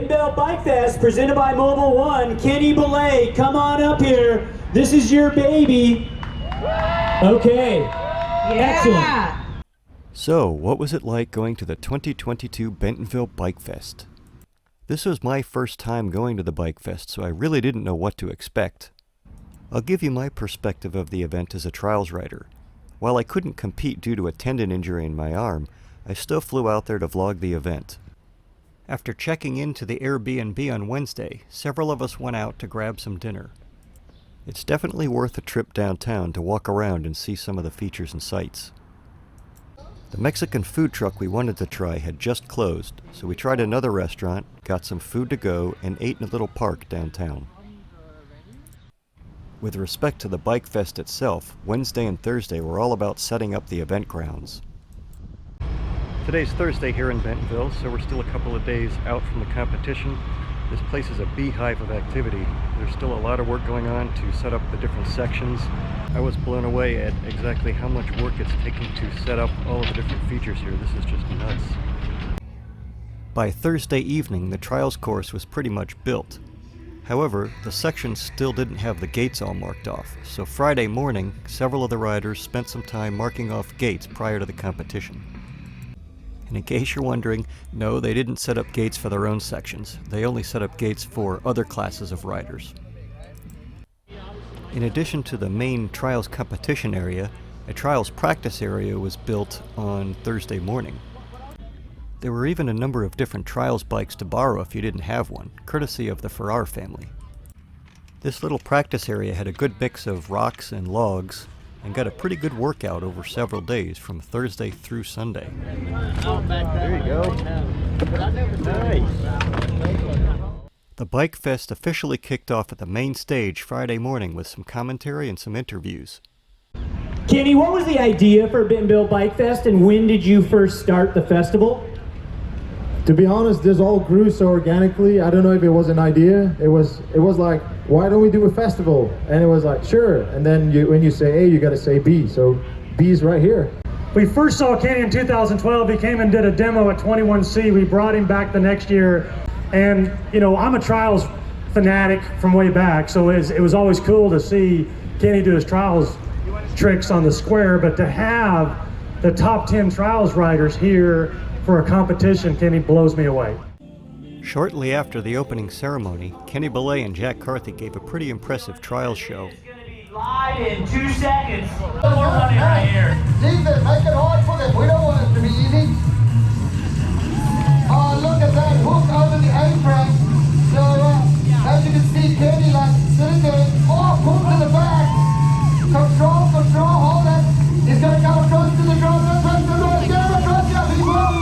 Bentonville Bike Fest, presented by Mobile One. Kenny Belay, come on up here. This is your baby. Okay, excellent. So, what was it like going to the 2022 Bentonville Bike Fest? This was my first time going to the Bike Fest, so I really didn't know what to expect. I'll give you my perspective of the event as a trials rider. While I couldn't compete due to a tendon injury in my arm, I still flew out there to vlog the event. After checking into the Airbnb on Wednesday, several of us went out to grab some dinner. It's definitely worth a trip downtown to walk around and see some of the features and sights. The Mexican food truck we wanted to try had just closed, so we tried another restaurant, got some food to go, and ate in a little park downtown. With respect to the Bike Fest itself, Wednesday and Thursday were all about setting up the event grounds. Today's Thursday here in Bentonville, so we're still a couple of days out from the competition. This place is a beehive of activity. There's still a lot of work going on to set up the different sections. I was blown away at exactly how much work it's taking to set up all of the different features here. This is just nuts. By Thursday evening, the trials course was pretty much built. However, the sections still didn't have the gates all marked off, so Friday morning, several of the riders spent some time marking off gates prior to the competition. And in case you're wondering, no, they didn't set up gates for their own sections. They only set up gates for other classes of riders. In addition to the main trials competition area, a trials practice area was built on Thursday morning. There were even a number of different trials bikes to borrow if you didn't have one, courtesy of the Ferrar family. This little practice area had a good mix of rocks and logs, and got a pretty good workout over several days from Thursday through Sunday. There you go. Nice. The Bike Fest officially kicked off at the main stage Friday morning with some commentary and some interviews. Kenny, what was the idea for Bentonville Bike Fest, and when did you first start the festival? To be honest, this all grew so organically. I don't know if it was an idea. It was like, why don't we do a festival? And it was like, sure. And then when you say A, you got to say B. So B is right here. We first saw Kenny in 2012. He came and did a demo at 21C. We brought him back the next year. And, you know, I'm a trials fanatic from way back. So it was always cool to see Kenny do his trials tricks on the square. But to have the top 10 trials riders here for a competition, Kenny blows me away. Shortly after the opening ceremony, Kenny Belay and Jack Carthy gave a pretty impressive trials show. It's going to be live in 2 seconds. We're running right here. Jesus, make it hard for them. We don't want it to be easy. Oh, look at that hook over the apron. So, as you can see, Kenny like sitting there. Oh, hook to the back. Control, hold it. He's going to go across to the ground. Press the right down across the people.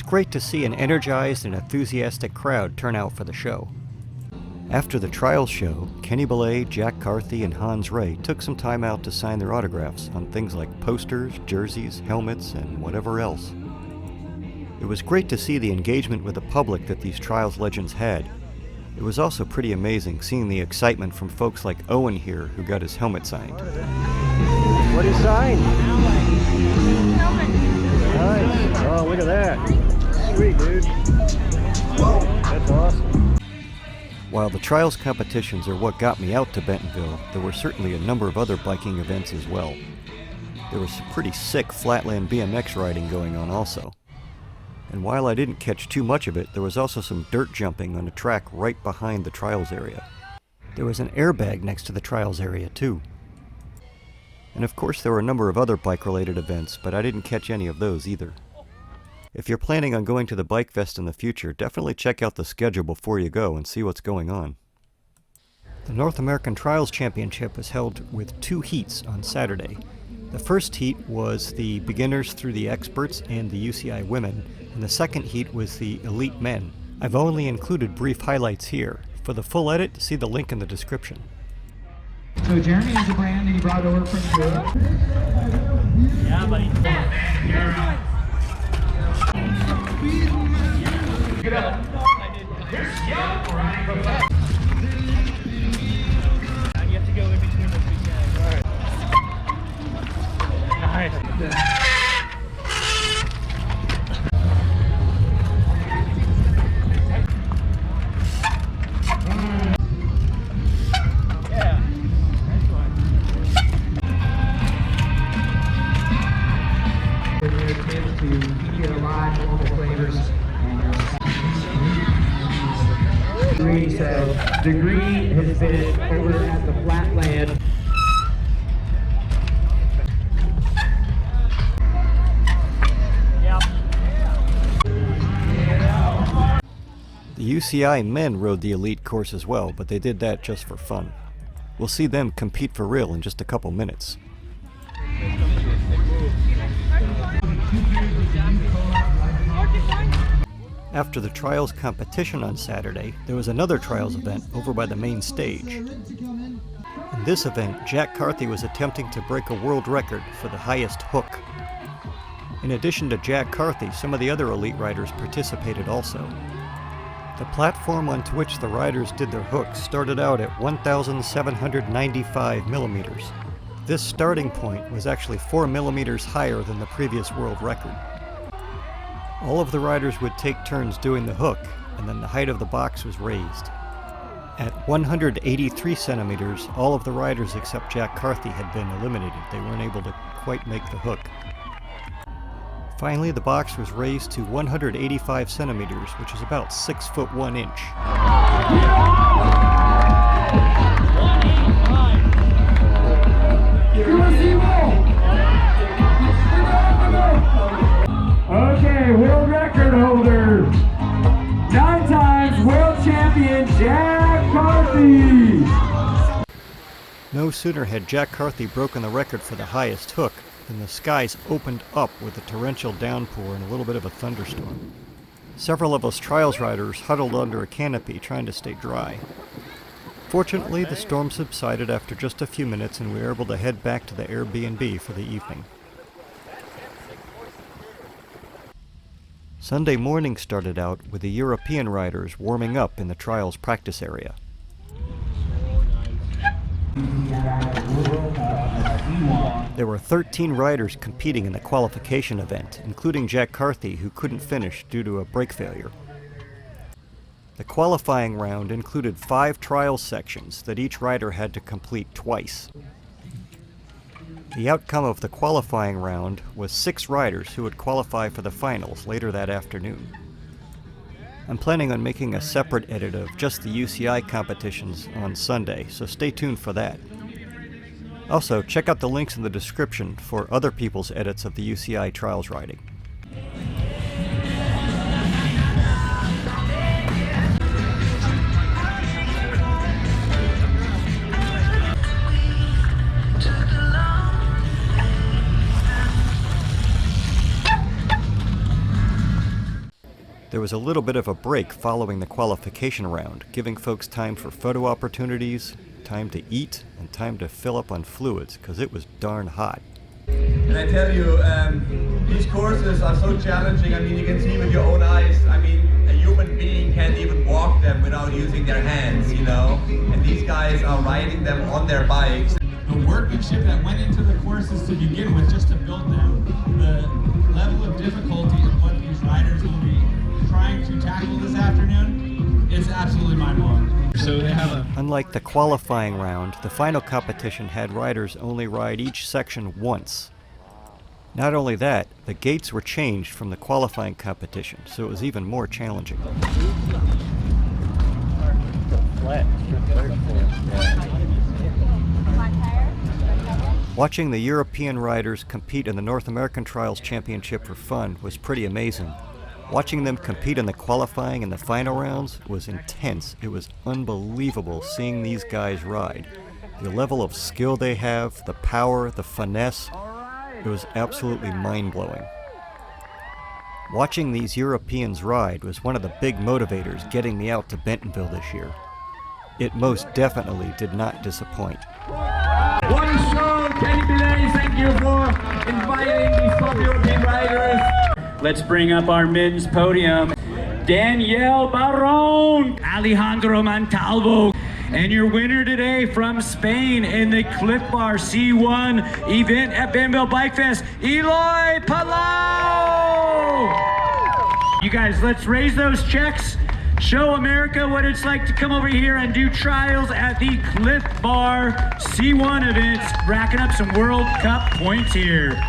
Great to see an energized and enthusiastic crowd turn out for the show. After the trials show, Kenny Belay, Jack Carthy, and Hans Ray took some time out to sign their autographs on things like posters, jerseys, helmets, and whatever else. It was great to see the engagement with the public that these trials legends had. It was also pretty amazing seeing the excitement from folks like Owen here, who got his helmet signed. What did he sign? Nice. Oh, look at that. Sweet, dude. That's awesome. While the trials competitions are what got me out to Bentonville, there were certainly a number of other biking events as well. There was some pretty sick flatland BMX riding going on also. And while I didn't catch too much of it, there was also some dirt jumping on a track right behind the trials area. There was an airbag next to the trials area too. And of course there were a number of other bike-related events, but I didn't catch any of those either. If you're planning on going to the Bike Fest in the future, definitely check out the schedule before you go and see what's going on. The North American Trials Championship was held with 2 heats on Saturday. The first heat was the beginners through the experts and the UCI women, and the second heat was the elite men. I've only included brief highlights here. For the full edit, see the link in the description. So Jeremy has a brand that he brought over from Europe. Yeah, buddy. Get up. And you have to go in between the 2 guys. All right. Nice. So Degree has been over at the Flatland. The UCI men rode the elite course as well, but they did that just for fun. We'll see them compete for real in just a couple minutes. After the trials competition on Saturday, there was another trials event over by the main stage. In this event, Jack Carthy was attempting to break a world record for the highest hook. In addition to Jack Carthy, some of the other elite riders participated also. The platform onto which the riders did their hooks started out at 1,795 millimeters. This starting point was actually 4 millimeters higher than the previous world record. All of the riders would take turns doing the hook, and then the height of the box was raised. At 183 centimeters, all of the riders except Jack Carthy had been eliminated. They weren't able to quite make the hook. Finally, the box was raised to 185 centimeters, which is about 6 foot 1 inch. Okay, world record holder, 9 times world champion Jack Carthy. No sooner had Jack Carthy broken the record for the highest hook than the skies opened up with a torrential downpour and a little bit of a thunderstorm. Several of us trials riders huddled under a canopy trying to stay dry. Fortunately, the storm subsided after just a few minutes and we were able to head back to the Airbnb for the evening. Sunday morning started out with the European riders warming up in the trials practice area. There were 13 riders competing in the qualification event, including Jack Carthy, who couldn't finish due to a brake failure. The qualifying round included 5 trial sections that each rider had to complete twice. The outcome of the qualifying round was 6 riders who would qualify for the finals later that afternoon. I'm planning on making a separate edit of just the UCI competitions on Sunday, so stay tuned for that. Also, check out the links in the description for other people's edits of the UCI Trials riding. There was a little bit of a break following the qualification round, giving folks time for photo opportunities, time to eat, and time to fill up on fluids, because it was darn hot. And I tell you, these courses are so challenging. I mean, you can see with your own eyes. I mean, a human being can't even walk them without using their hands, you know? And these guys are riding them on their bikes. The workmanship that went into the courses to begin with, just to build them, the level of difficulty of what these riders will be trying to tackle this afternoon, it's absolutely mind-blowing. So they have Unlike the qualifying round, the final competition had riders only ride each section once. Not only that, the gates were changed from the qualifying competition, so it was even more challenging. Watching the European riders compete in the North American Trials Championship for fun was pretty amazing. Watching them compete in the qualifying and the final rounds was intense. It was unbelievable seeing these guys ride. The level of skill they have, the power, the finesse, it was absolutely mind-blowing. Watching these Europeans ride was one of the big motivators getting me out to Bentonville this year. It most definitely did not disappoint. One show, Kenny Belay, thank you for inviting these top European riders. Let's bring up our men's podium. Daniel Barron, Alejandro Montalvo, and your winner today from Spain in the Cliff Bar C1 event at Bentonville Bike Fest, Eloy Palau! You guys, let's raise those checks. Show America what it's like to come over here and do trials at the Cliff Bar C1 events, racking up some World Cup points here.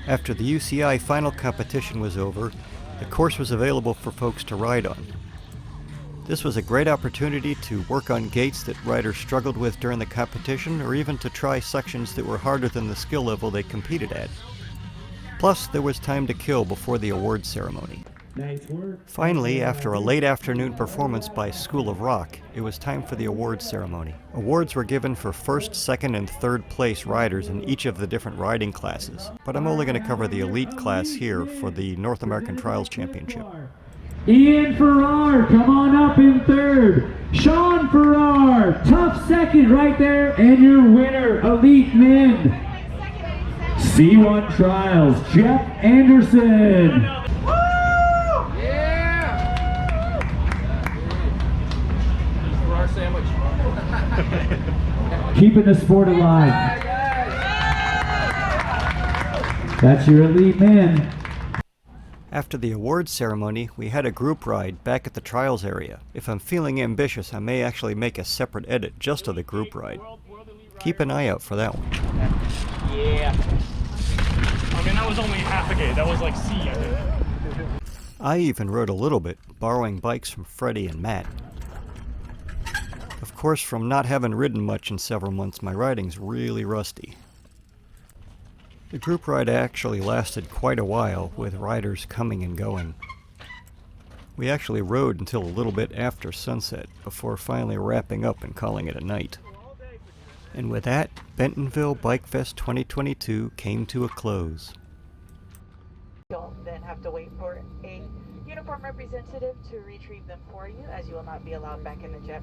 After the UCI final competition was over, the course was available for folks to ride on. This was a great opportunity to work on gates that riders struggled with during the competition, or even to try sections that were harder than the skill level they competed at. Plus, there was time to kill before the awards ceremony. Finally, after a late afternoon performance by School of Rock, it was time for the awards ceremony. Awards were given for first, second, and third place riders in each of the different riding classes, but I'm only going to cover the elite class here for the North American Trials Championship. Ian Farrar, come on up in third. Sean Farrar, tough second right there, and your winner, elite men. C1 Trials, Jeff Anderson. Keeping the sport alive. That's your elite men. After the awards ceremony, we had a group ride back at the trials area. If I'm feeling ambitious, I may actually make a separate edit just of the group ride. Keep an eye out for that one. Yeah. I mean, that was only half a gate. That was like C, I think. I even rode a little bit, borrowing bikes from Freddie and Matt. Of course, from not having ridden much in several months, my riding's really rusty. The group ride actually lasted quite a while, with riders coming and going. We actually rode until a little bit after sunset, before finally wrapping up and calling it a night. And with that, Bentonville Bike Fest 2022 came to a close. You'll then have to wait for a uniform representative to retrieve them for you, as you will not be allowed back in the jet.